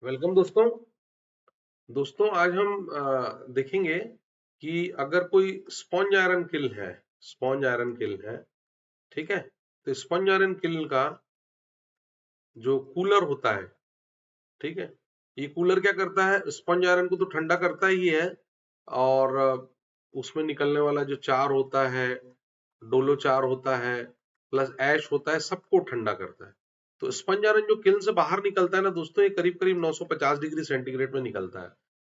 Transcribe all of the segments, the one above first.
Welcome दोस्तों। आज हम देखेंगे कि अगर कोई स्पॉन्ज आयरन किल है, ठीक है। तो स्पॉन्ज आयरन किल का जो कूलर होता है, ठीक है, ये कूलर क्या करता है, स्पॉन्ज आयरन को तो ठंडा करता ही है और उसमें निकलने वाला जो चार होता है, डोलो चार होता है, प्लस ऐश होता है, सबको ठंडा करता है। तो स्पंज आयरन जो किल से बाहर निकलता है ना दोस्तों, ये करीब करीब 950 डिग्री सेंटीग्रेड में निकलता है।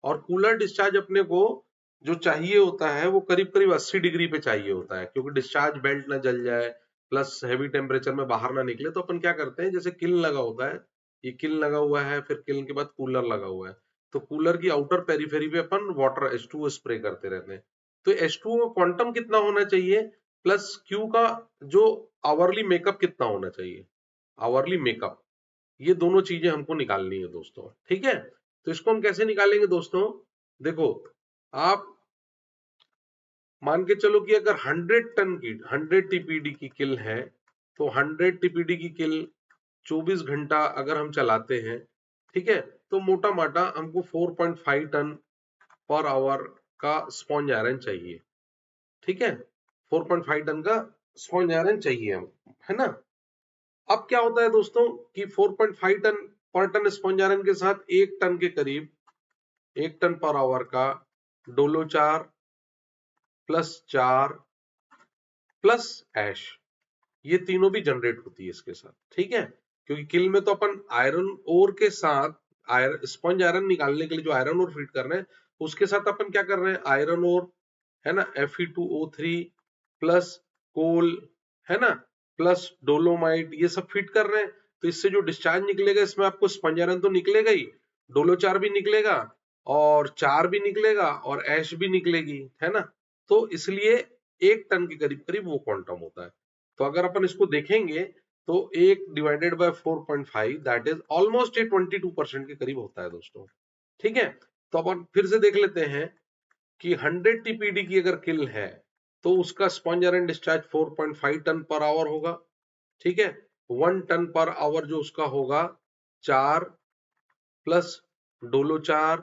और कूलर डिस्चार्ज अपने को जो चाहिए होता है वो करीब करीब 80 डिग्री पे चाहिए होता है, क्योंकि डिस्चार्ज बेल्ट ना जल जाए, प्लस हैवी टेम्परेचर में बाहर ना निकले। तो अपन क्या करते हैं, जैसे किल लगा होता है, ये किल लगा हुआ है, फिर किल के बाद कूलर लगा हुआ है, तो कूलर की आउटर पेरीफेरी पे अपन वाटर H2O स्प्रे करते रहते हैं। तो H2O का क्वांटम कितना होना चाहिए, प्लस Q का जो आवरली मेकअप कितना होना चाहिए, आवरली मेकअप, ये दोनों चीजें हमको निकालनी है दोस्तों, ठीक है। तो इसको हम कैसे निकालेंगे दोस्तों, देखो, आप मान के चलो कि अगर 100 टीपीडी की किल है, तो 100 टीपीडी की किल 24 घंटा अगर हम चलाते हैं, ठीक है, तो मोटा माटा हमको 4.5 टन पर आवर का स्पॉन्ज आयरन चाहिए, ठीक है। 4.5 टन का स्पॉन्ज आयरन चाहिए हम, है ना। अब क्या होता है दोस्तों कि 4.5 टन पर टन स्पॉन्ज आयरन के साथ 1 टन के करीब, 1 टन पर आवर का डोलो चार प्लस ऐश, ये तीनों भी जनरेट होती है इसके साथ, ठीक है। क्योंकि किल में तो अपन आयरन ओर के साथ स्पंज आयरन निकालने के लिए जो आयरन ओर फीड कर रहे हैं, उसके साथ अपन क्या कर रहे हैं, आयरन ओर, है ना, Fe2O3 प्लस कोल, है ना, प्लस डोलोमाइट, ये सब फीड कर रहे हैं। तो इससे जो डिस्चार्ज निकलेगा, इसमें आपको स्पंज आयरन तो निकलेगा ही, डोलो चार भी निकलेगा और चार भी निकलेगा और ऐश भी निकलेगी, है ना। तो इसलिए 1 टन के करीब करीब वो क्वांटम होता है। तो अगर अपन इसको देखेंगे तो 1 divided by 4.5 that is almost 22% के करीब होता है दोस्तों, ठीक है। तो अपन फिर से देख लेते हैं कि 100 टीपीडी की अगर किल है, तो उसका sponge iron discharge 4.5 ton per hour होगा, ठीक है। 1 टन पर आवर जो उसका होगा, 4 प्लस डोलो चार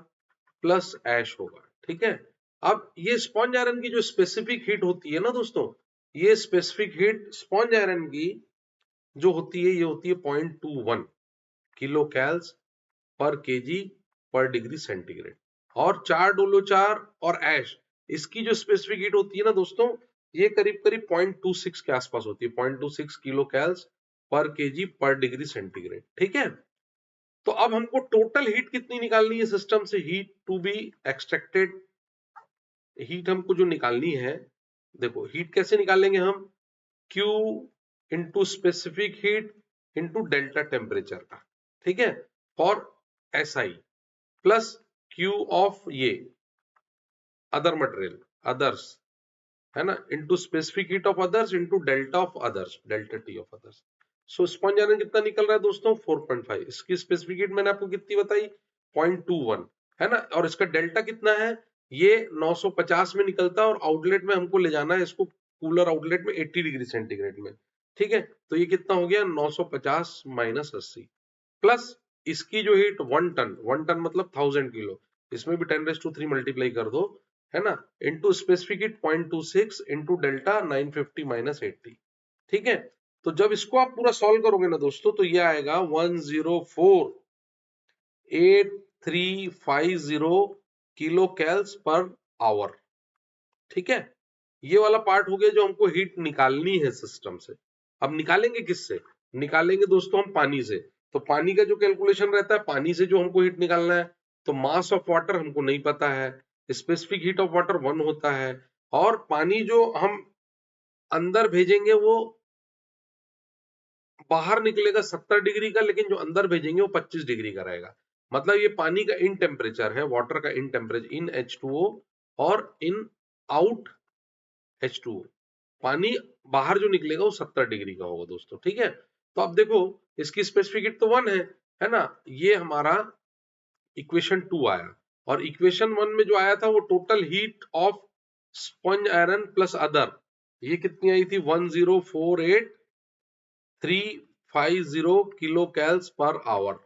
प्लस ऐश होगा, ठीक है। अब ये स्पॉन्ज आयरन की जो स्पेसिफिक हीट होती है ना दोस्तों, ये स्पेसिफिक हीट स्पॉन्ज आयरन की जो होती है, ये होती है 0.21 किलो कैल्स पर केजी पर डिग्री सेंटीग्रेड। और चार डोलो चार और ऐश, इसकी जो स्पेसिफिक हीट होती है ना दोस्तों, ये करीब करीब 0.26 के आसपास होती है, 0.26 किलो कैल्स पर केजी पर डिग्री सेंटीग्रेड, ठीक है। तो अब हमको टोटल हीट कितनी निकालनी है सिस्टम से, heat to be extracted, heat हमको जो निकालनी है, देखो हीट कैसे निकालेंगे हम, Q into specific heat into delta temperature का, ठीक है, for SI plus Q of ये अदर मटेरियल अदर्स, है ना, into specific heat of others into delta of others, delta T of others. So sponge iron कितना निकल रहा है दोस्तों, 4.5। इसकी स्पेसिफिक हीट मैंने आपको कितनी बताई, 0.21, है ना। और इसका डेल्टा कितना है, ये 950 में निकलता है और आउटलेट में हमको ले जाना है इसको, कूलर आउटलेट में 80 डिग्री सेंटीग्रेड में, ठीक है। तो ये कितना हो गया, 950 माइनस 80 प्लस इसकी जो हीट 1 टन मतलब 1000 किलो, इसमें भी 10⁻³ मल्टीप्लाई कर दो, है ना, into specific heat 0.26 into delta 950 minus 80, ठीक है। तो जब इसको आप पूरा सॉल्व करोगे ना दोस्तों, तो ये आएगा 1048350 किलो कैल्स पर आवर, ठीक है। ये वाला पार्ट हो गया जो हमको हीट निकालनी है सिस्टम से। अब निकालेंगे किससे, निकालेंगे दोस्तों हम पानी से। तो पानी का जो कैलकुलेशन रहता है, पानी से जो हमको हीट निकालना है, तो मास ऑफ वाटर हमको नहीं पता है, स्पेसिफिक हीट ऑफ वाटर 1 होता है, और पानी जो हम अंदर भेजेंगे वो बाहर निकलेगा 70 डिग्री का, लेकिन जो अंदर भेजेंगे वो 25 डिग्री का रहेगा। मतलब ये पानी का इन टेम्परेचर है, वाटर का इन टेम्परेचर, इन H2O और इन आउट H2O। पानी बाहर जो निकलेगा वो 70 डिग्री का होगा दोस्तों, ठीक है। तो अब देखो, इसकी स्पेसिफिक हीट तो 1 है ना। ये हमारा इक्वेशन 2 आया, और इक्वेशन 1 में जो आया था वो total heat of sponge iron plus other, ये कितनी आई थी, 1048350 किलो कैल्स पर आवर,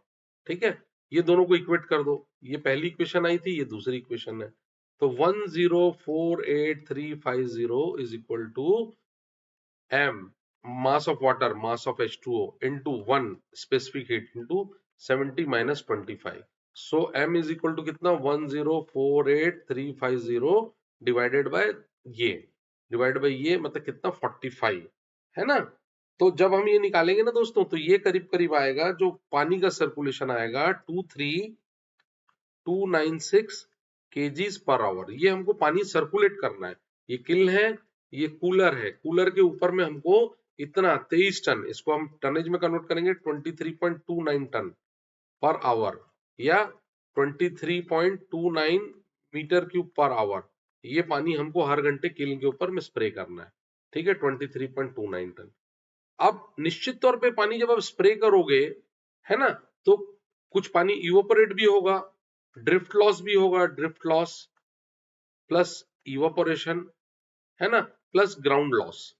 ठीक है। ये दोनों को इक्वेट कर दो, ये पहली इक्वेशन आई थी, ये दूसरी इक्वेशन है। तो 104830 is equal to m mass of water, mass of H2O into 1 specific heat into 70 minus 25. So m is equal to कितना 1048,350 divided by ये मतलब कितना 45 है ना। तो जब हम ये निकालेंगे ना दोस्तों, तो ये करीब करीब आएगा, जो पानी का सर्कुलेशन आएगा 23296 kgs पर आवर। ये हमको पानी सर्कुलेट करना है। ये किल है, ये कूलर है, कूलर के ऊपर में हमको इतना 23 टन, इसको हम टनेज में कन्वर्ट करेंगे 23.29 टन पर आवर या 23.29 मीटर क्यूब पर आवर। ये पानी हमको हर घंटे किल के ऊपर में स्प्रे करना है, ठीक है, 23.29 टन। अब निश्चित तौर पे पानी जब आप स्प्रे करोगे, है ना, तो कुछ पानी इवोपोरेट भी होगा, ड्रिफ्ट लॉस भी होगा, ड्रिफ्ट लॉस प्लस इवोपोरेशन, है ना, प्लस ग्राउंड लॉस।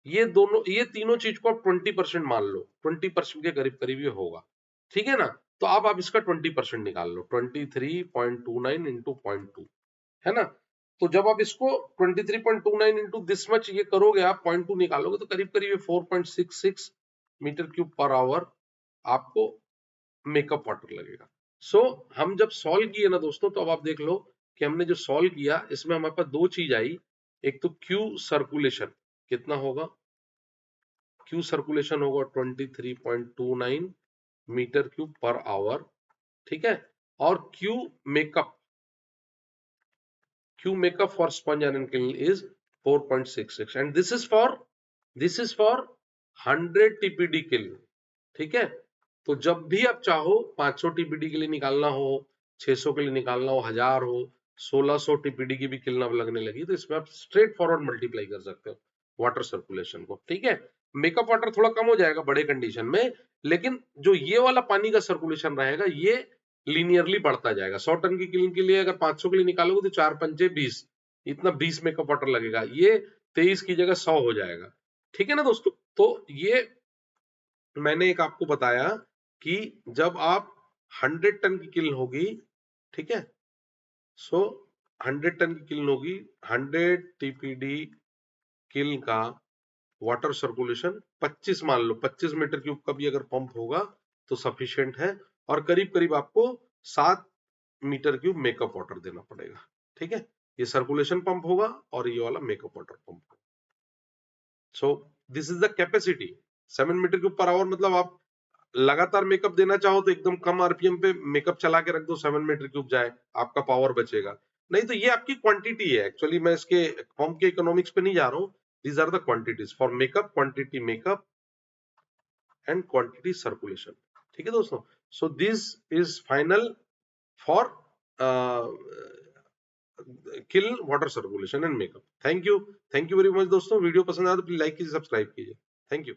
ये दोनों, ये तीनों चीज को आप 20% मान लो, 20% के करीब करीब ये होगा, ठीक है ना। तो आप इसका 20% निकाल लो, 23.29 इंटू 0.2, है ना। तो जब आप इसको 23.29 इंटू दिस मच ये करोगे, आप 0.2 निकालोगे, तो करीब करीब 4.66 मीटर क्यूब पर आवर आपको मेकअप वाटर लगेगा। सो हम जब सॉल्व किए ना दोस्तों, तो अब आप देख लो कि हमने जो सॉल्व किया, इसमें हमारे पास दो चीज आई। एक तो क्यू सर्कुलेशन कितना होगा, क्यू सर्कुलेशन होगा 23.29 मीटर क्यूब पर आवर, ठीक है। और Q makeup for sponge iron kiln is 4.66 and this is for 100 TPD kiln, ठीक है। तो जब भी आप चाहो 500 TPD के लिए निकालना हो, 600 के लिए निकालना हो, 1000 हो, 1600 TPD की भी किल्न अब लगने लगी, तो इसमें आप स्ट्रेट फॉरवर्ड मल्टीप्लाई कर सकते हो वाटर सर्कुलेशन को, ठीक है। मेकअप वाटर थोड़ा कम हो जाएगा बड़े कंडीशन में, लेकिन जो ये वाला पानी का सर्कुलेशन रहेगा, ये लीनियरली बढ़ता जाएगा। 100 टन की किल्न के लिए अगर 500 के लिए निकालोगे, तो 4 पंचे 20, इतना 20 मेकअप वाटर लगेगा। ये 23 की जगह 100 हो जाएगा, ठीक है ना दोस्तों। तो ये मैंने एक आपको बताया कि जब आप 100 टन की किल्न होगी, ठीक है, सो 100 टन की किल्न होगी, 100 टीपीडी किल्न का वाटर सर्कुलेशन 25 मान लो, 25 मीटर क्यूब का भी अगर पंप होगा तो सफिशिएंट है, और करीब करीब आपको 7 मीटर क्यूब मेकअप वाटर देना पड़ेगा, ठीक है। ये सर्कुलेशन पंप होगा और ये वाला मेकअप वाटर पंप होगा। So this is the capacity 7 metre cube per hour. मतलब आप लगातार मेकअप देना चाहो तो एकदम कम आरपीएम पे मेकअप चला के रख दो, 7 मीटर क्यूब जाए, आपका पावर बचेगा। नहीं तो ये आपकी क्वांटिटी है, एक्चुअली मैं इसके पंप के इकोनॉमिक्स पे नहीं जा रहा हूँ। These are the quantities for makeup, quantity makeup and quantity circulation, ठीक है दोस्तों। So this is final for kiln water circulation and makeup. Thank you very much दोस्तों। वीडियो पसंद आया तो प्लीज लाइक कीजिए, सब्सक्राइब कीजिए। Thank you.